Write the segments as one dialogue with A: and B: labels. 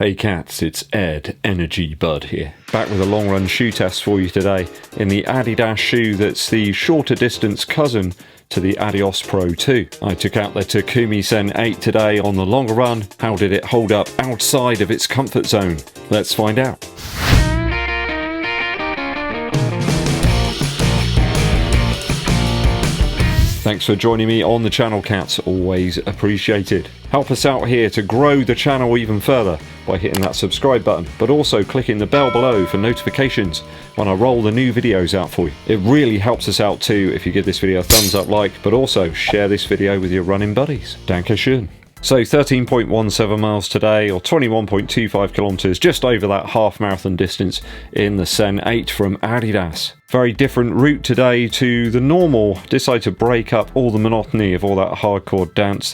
A: Hey cats, it's EDDBUD here, back with a long run shoe test for you today in the Adidas shoe that's the shorter distance cousin to the Adios Pro 2. I took out the Takumi Sen 8 today on the longer run. How did it hold up outside of its comfort zone? Let's find out. Thanks for joining me on the channel, cats, always appreciated. Help us out here to grow the channel even further by hitting that subscribe button, but also clicking the bell below for notifications when I roll the new videos out for you. It really helps us out too if you give this video a thumbs up like, but also share this video with your running buddies. Danke schön. So 13.17 miles today, or 21.25 kilometers, just over that half marathon distance in the Sen 8 from Adidas. Very different route today to the normal. Decided to break up all the monotony of all that hardcore dance.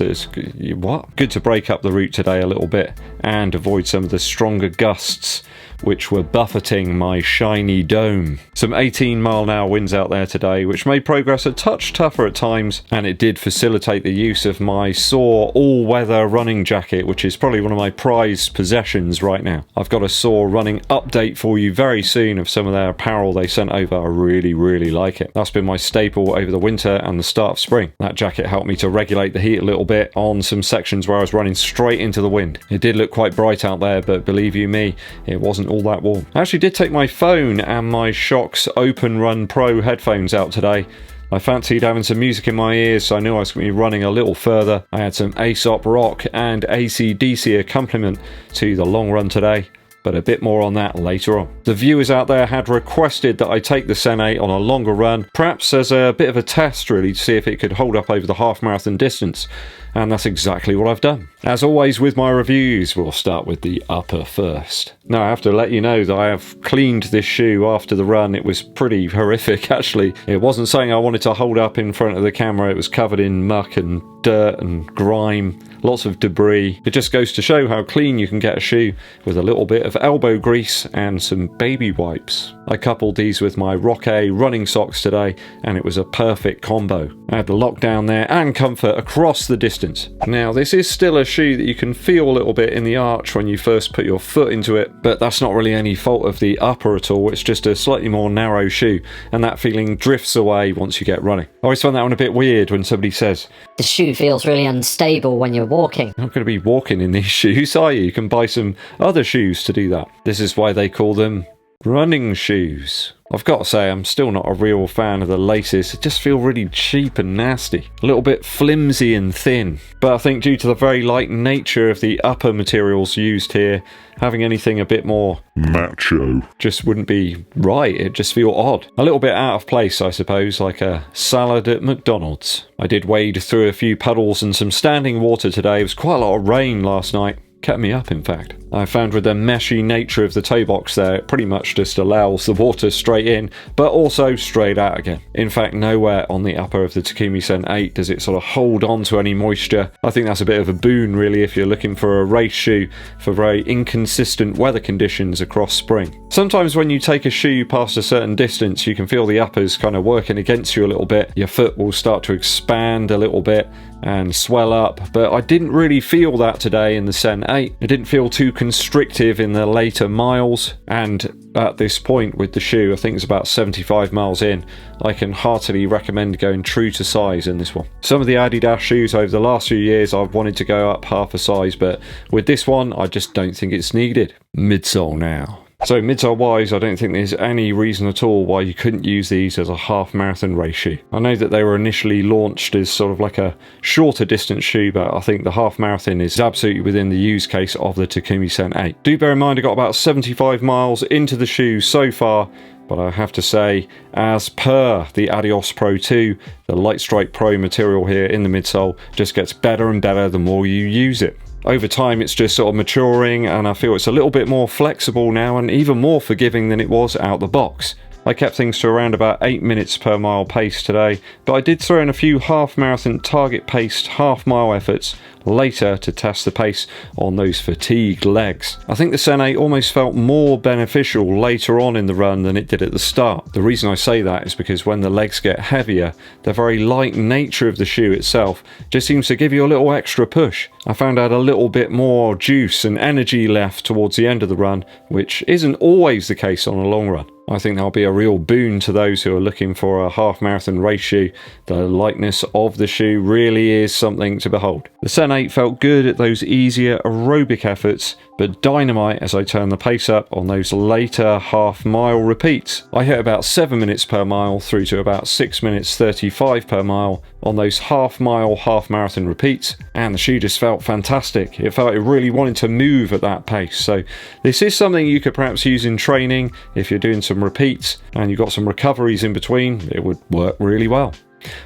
A: Good to break up the route today a little bit and avoid some of the stronger gusts which were buffeting my shiny dome. Some 18-mile-an-hour winds out there today, which made progress a touch tougher at times, and it did facilitate the use of my Soar all-weather running jacket, which is probably one of my prized possessions right now. I've got a Soar running update for you very soon of some of their apparel they sent over. I really like it. That's been my staple over the winter and the start of spring. That jacket helped me to regulate the heat a little bit on some sections where I was running straight into the wind. It did look quite bright out there, but believe you me, it wasn't all that warm. I actually did take my phone and my Shox Open Run Pro headphones out today. I fancied having some music in my ears, so I knew I was going to be running a little further. I had some Aesop Rock and AC/DC accompaniment to the long run today, but a bit more on that later on. The viewers out there had requested that I take the Sen 8 on a longer run, perhaps as a bit of a test really to see if it could hold up over the half marathon distance, and that's exactly what I've done. As always with my reviews, we'll start with the upper first. Now I have to let you know that I have cleaned this shoe after the run. It was pretty horrific actually. It wasn't something I wanted to hold up in front of the camera. It was covered in muck and dirt and grime, lots of debris. It just goes to show how clean you can get a shoe with a little bit of elbow grease and some baby wipes. I coupled these with my Roque running socks today and it was a perfect combo. I had the lockdown there and comfort across the distance. Now this is still a shoe that you can feel a little bit in the arch when you first put your foot into it, but that's not really any fault of the upper at all. It's just a slightly more narrow shoe and that feeling drifts away once you get running. I always find that one a bit weird when somebody says,
B: "The shoe feels really unstable when you're walking."
A: You're not going to be walking in these shoes, are you? You can buy some other shoes to do that. This is why they call them running shoes. I've got to say, I'm still not a real fan of the laces. They just feel really cheap and nasty. A little bit flimsy and thin. But I think due to the very light nature of the upper materials used here, having anything a bit more macho just wouldn't be right. It'd just feel odd. A little bit out of place, I suppose, like a salad at McDonald's. I did wade through a few puddles and some standing water today. It was quite a lot of rain last night. Kept me up, in fact. I found with the meshy nature of the toe box there, it pretty much just allows the water straight in, but also straight out again. In fact, nowhere on the upper of the Takumi Sen 8 does it sort of hold on to any moisture. I think that's a bit of a boon, really, if you're looking for a race shoe for very inconsistent weather conditions across spring. Sometimes when you take a shoe past a certain distance, you can feel the uppers kind of working against you a little bit. Your foot will start to expand a little bit and swell up, but I didn't really feel that today in the Sen 8. It didn't feel too constrictive in the later miles, and at this point with the shoe, I think it's about 75 miles in, I can heartily recommend going true to size in this one. Some of the Adidas shoes over the last few years I've wanted to go up half a size, but with this one I just don't think it's needed. Midsole now. So midsole wise, I don't think there's any reason at all why you couldn't use these as a half marathon race shoe. I know that they were initially launched as sort of like a shorter distance shoe, but I think the half marathon is absolutely within the use case of the Takumi Sen 8. Do bear in mind I got about 75 miles into the shoe so far, but I have to say, as per the Adios Pro 2, the Light Strike Pro material here in the midsole just gets better and better the more you use it. Over time it's just sort of maturing, and I feel it's a little bit more flexible now and even more forgiving than it was out the box. I kept things to around about 8 minutes per mile pace today, but I did throw in a few half marathon target paced half mile efforts later to test the pace on those fatigued legs. I think the Sen 8 almost felt more beneficial later on in the run than it did at the start. The reason I say that is because when the legs get heavier, the very light nature of the shoe itself just seems to give you a little extra push. I found I had a little bit more juice and energy left towards the end of the run, which isn't always the case on a long run. I think that'll be a real boon to those who are looking for a half marathon race shoe. The lightness of the shoe really is something to behold. The Sen 8 felt good at those easier aerobic efforts, but dynamite as I turned the pace up on those later half-mile repeats. I hit about 7 minutes per mile through to about 6 minutes 35 per mile on those half-mile, half-marathon repeats, and the shoe just felt fantastic. It felt it really wanted to move at that pace. So this is something you could perhaps use in training if you're doing some repeats and you've got some recoveries in between. It would work really well.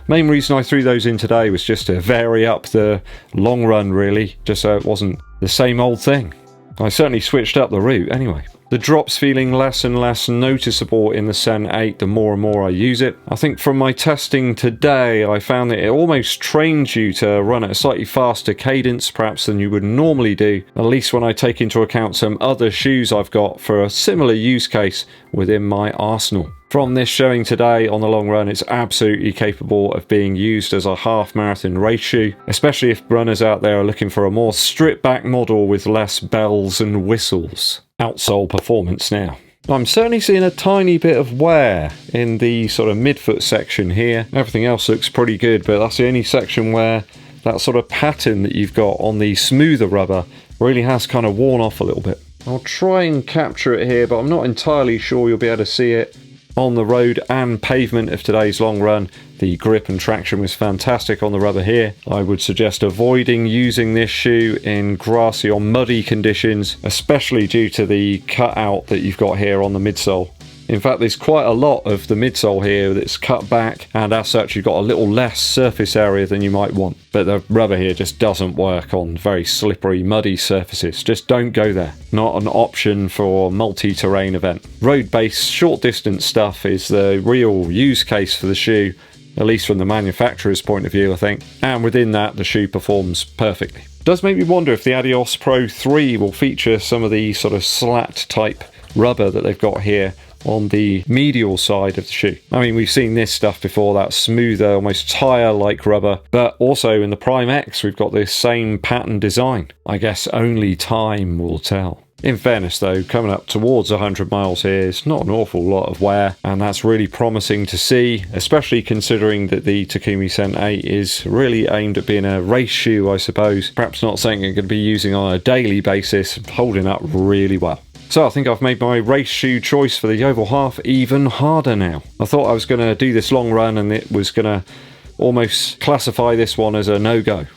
A: Main reason I threw those in today was just to vary up the long run, really, just so it wasn't the same old thing. I certainly switched up the route anyway. The drop's feeling less and less noticeable in the Sen 8 the more and more I use it. I think from my testing today, I found that it almost trains you to run at a slightly faster cadence perhaps than you would normally do, at least when I take into account some other shoes I've got for a similar use case within my arsenal. From this showing today on the long run, it's absolutely capable of being used as a half marathon race shoe, especially if runners out there are looking for a more stripped back model with less bells and whistles. Outsole Performance now. I'm certainly seeing a tiny bit of wear in the sort of midfoot section here. Everything else looks pretty good, but that's the only section where that sort of pattern that you've got on the smoother rubber really has kind of worn off a little bit. I'll try and capture it here, but I'm not entirely sure you'll be able to see it on the road and pavement of today's long run. The grip and traction was fantastic on the rubber here. I would suggest avoiding using this shoe in grassy or muddy conditions, especially due to the cutout that you've got here on the midsole. In fact, there's quite a lot of the midsole here that's cut back, and as such you've got a little less surface area than you might want. But the rubber here just doesn't work on very slippery, muddy surfaces. Just don't go there. Not an option for a multi-terrain event. Road-based, short-distance stuff is the real use case for the shoe, at least from the manufacturer's point of view, I think. And within that, the shoe performs perfectly. It does make me wonder if the Adios Pro 3 will feature some of the sort of slat type rubber that they've got here on the medial side of the shoe. I mean, we've seen this stuff before, that smoother, almost tire-like rubber, but also in the Prime X we've got this same pattern design. I guess only time will tell. In fairness though, coming up towards 100 miles here is not an awful lot of wear, and that's really promising to see, especially considering that the Takumi Sen 8 is really aimed at being a race shoe, I suppose. Perhaps not something you're going to be using on a daily basis, holding up really well. So I think I've made my race shoe choice for the oval half even harder now. I thought I was going to do this long run and it was going to almost classify this one as a no-go.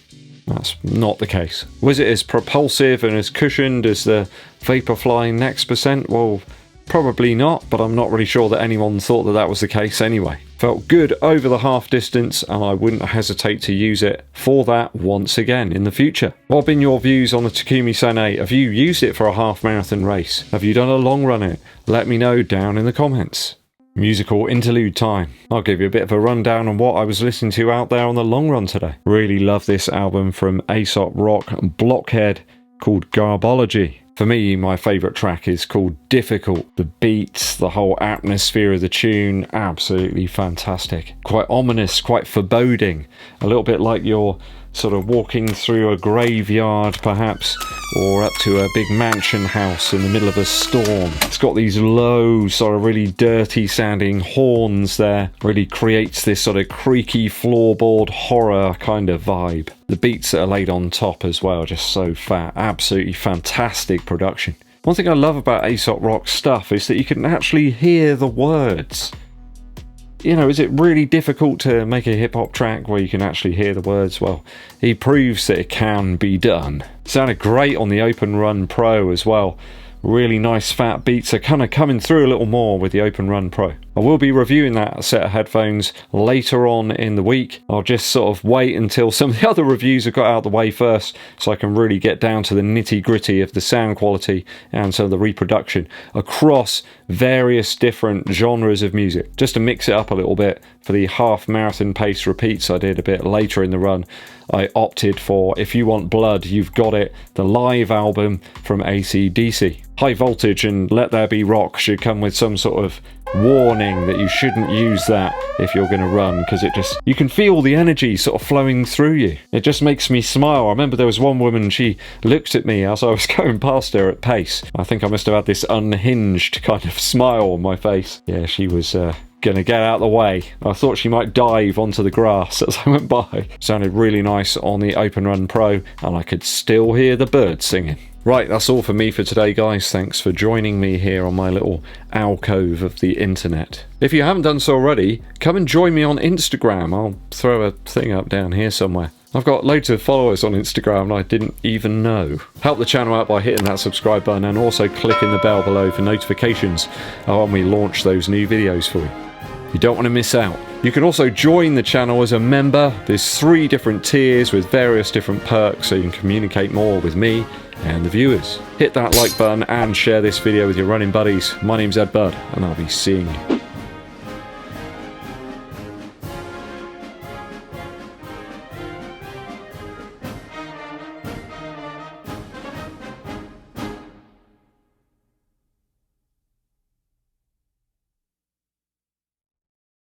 A: That's not the case. Was it as propulsive and as cushioned as the Vaporfly Next Percent? Well, probably not, but I'm not really sure that anyone thought that that was the case anyway. Felt good over the half distance, and I wouldn't hesitate to use it for that once again in the future. What have been your views on the Takumi Sen 8? Have you used it for a half marathon race? Have you done a long run in it? Let me know down in the comments. Musical interlude time. I'll give you a bit of a rundown on what I was listening to out there on the long run today. Really love this album from Aesop Rock and Blockhead called Garbology. For me, my favourite track is called Difficult. The beats, the whole atmosphere of the tune, absolutely fantastic. Quite ominous, quite foreboding. A little bit like you're sort of walking through a graveyard perhaps, or up to a big mansion house in the middle of a storm. It's got these low, sort of really dirty sounding horns there. Really creates this sort of creaky floorboard horror kind of vibe. The beats that are laid on top as well, just so fat. Absolutely fantastic production. One thing I love about Aesop Rock stuff is that you can actually hear the words. You know, is it really difficult to make a hip-hop track where you can actually hear the words? Well, he proves that it can be done. Sounded great on the Open Run Pro as well. Really nice fat beats are kind of coming through a little more with the Open Run Pro. I will be reviewing that set of headphones later on in the week. I'll just sort of wait until some of the other reviews have got out of the way first, so I can really get down to the nitty-gritty of the sound quality and some of the reproduction across various different genres of music, just to mix it up a little bit for the half marathon pace repeats I did a bit later in the run. I opted for If You Want Blood, You've Got It, the live album from AC/DC. High Voltage and Let There Be Rock should come with some sort of warning that you shouldn't use that if you're going to run, because you can feel the energy sort of flowing through you. It just makes me smile. I remember there was one woman, she looked at me as I was going past her at pace. I think I must have had this unhinged kind of smile on my face. Yeah, she was going to get out of the way. I thought she might dive onto the grass as I went by. Sounded really nice on the Open Run Pro, and I could still hear the birds singing. Right, that's all for me for today, guys. Thanks for joining me here on my little alcove of the internet. If you haven't done so already, come and join me on Instagram. I'll throw a thing up down here somewhere. I've got loads of followers on Instagram I didn't even know. Help the channel out by hitting that subscribe button and also clicking the bell below for notifications when we launch those new videos for you. You don't want to miss out. You can also join the channel as a member. There's 3 different tiers with various different perks, so you can communicate more with me and the viewers. Hit that like button and share this video with your running buddies. My name's EDDBUD, and I'll be seeing you